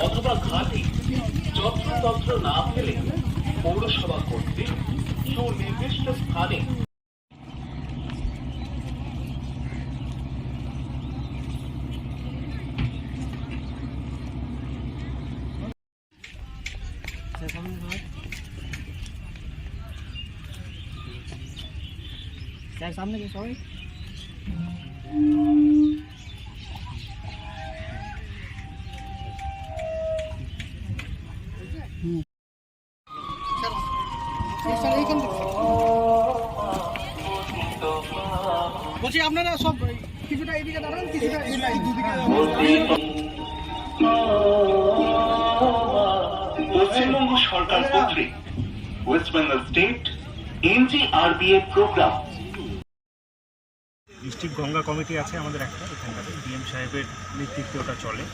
অথবা ঘাটে যত্রতত্র না ফেলে পৌরসভা কর্তৃক সুনির্দিষ্ট স্থানে सामने के सॉरी বলছি আপনারা সব কিছুটা এদিকে দাঁড়ান কিছুটা দুদিকে পশ্চিমবঙ্গ সরকার কর্তৃক West Bengal state NGRBA programme district Ganga committee আছে আমাদের একটা এখানটাতে ডিএম সাহেবের নেতৃত্বে ওটা চলে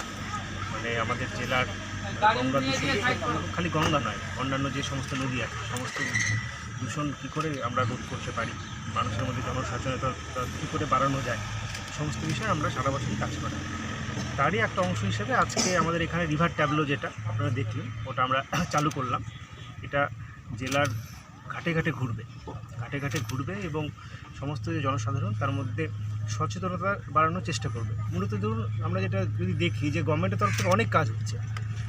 মানে আমাদের জেলার গঙ্গা দূষণ খালি গঙ্গা নয় অন্যান্য যে সমস্ত নদী আছে সমস্ত দূষণ কী করে আমরা রোধ করতে পারি মানুষের মধ্যে জনসচেতনতা কী করে বাড়ানো যায় সমস্ত বিষয়ে আমরা সারা বছরই কাজ করি তারই একটা অংশ হিসেবে আজকে আমাদের এখানে রিভার ট্যাবলো যেটা আপনারা দেখলেন ওটা আমরা চালু করলাম এটা জেলার ঘাটে ঘাটে ঘুরবে এবং সমস্ত যে জনসাধারণ তার মধ্যে সচেতনতা বাড়ানোর চেষ্টা করবে মূলত ধরুন আমরা যেটা যদি দেখি যে গভর্নমেন্টের তরফ থেকে অনেক কাজ হচ্ছে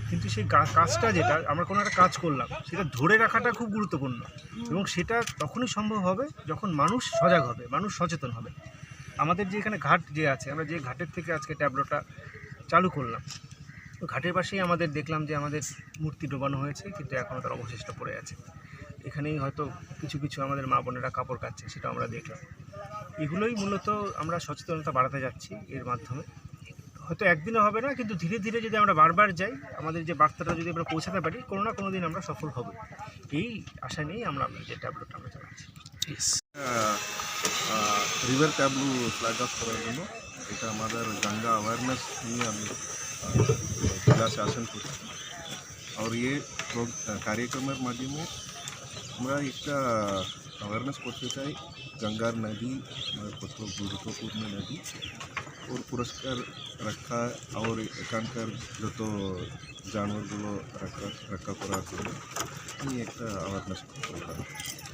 কিন্তু সেই কাজটা যেটা আমরা কোনো একটা কাজ করলাম সেটা ধরে রাখাটা খুব গুরুত্বপূর্ণ এবং সেটা তখনই সম্ভব হবে যখন মানুষ সজাগ হবে মানুষ সচেতন হবে আমাদের যে এখানে ঘাট যে আছে আমরা যে ঘাটের থেকে আজকে ট্যাবলোটা চালু করলাম তো ঘাটের পাশেই আমাদের দেখলাম যে আমাদের মূর্তি ডোবানো হয়েছে কিন্তু এখনও তার অবশিষ্ট পড়ে আছে এখানেই হয়তো কিছু আমাদের মা বোনেরা কাপড় কাচ্ছে সেটা আমরা দেখলাম এগুলোই মূলত আমরা সচেতনতা বাড়াতে যাচ্ছি এর মাধ্যমে হয়তো একদিনে হবে না কিন্তু ধীরে ধীরে যদি আমরা বারবার যাই আমাদের যে বার্তাটা যদি আমরা পৌঁছাতে পারি কোনো না কোনো দিন আমরা সফল হব এই আশা নিয়েই আমরা যে ট্যাবলোটা আমরা চালাচ্ছি রিভার ট্যাবলু ফ্ল্যাগ অফ করার জন্য এটা আমাদের গঙ্গা অ্যাওয়ারনেস নিয়ে আমি জেলা শাসন করছি আর ये कार्यक्रमेर माध्यमे আমরা একটা অ্যাওয়ারনেস করতে চাই গঙ্গার নদী কত গুরুত্বপূর্ণ নদী ওর পুরস্কার রক্ষা আর এখানকার যত জানোয়ারগুলো রক্ষা করার জন্য আমি একটা অ্যাওয়ারনেস প্রোগ্রাম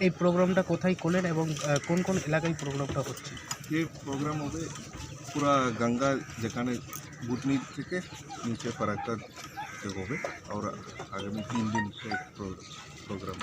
এই প্রোগ্রামটা কোথায় করলেন এবং কোন কোন এলাকায় প্রোগ্রামটা হচ্ছে এই প্রোগ্রাম হবে পুরা গঙ্গা যেখানে বুটনি থেকে নিচে ফারাক্কা হবে আর আগামী 3 दिन का प्रोग्राम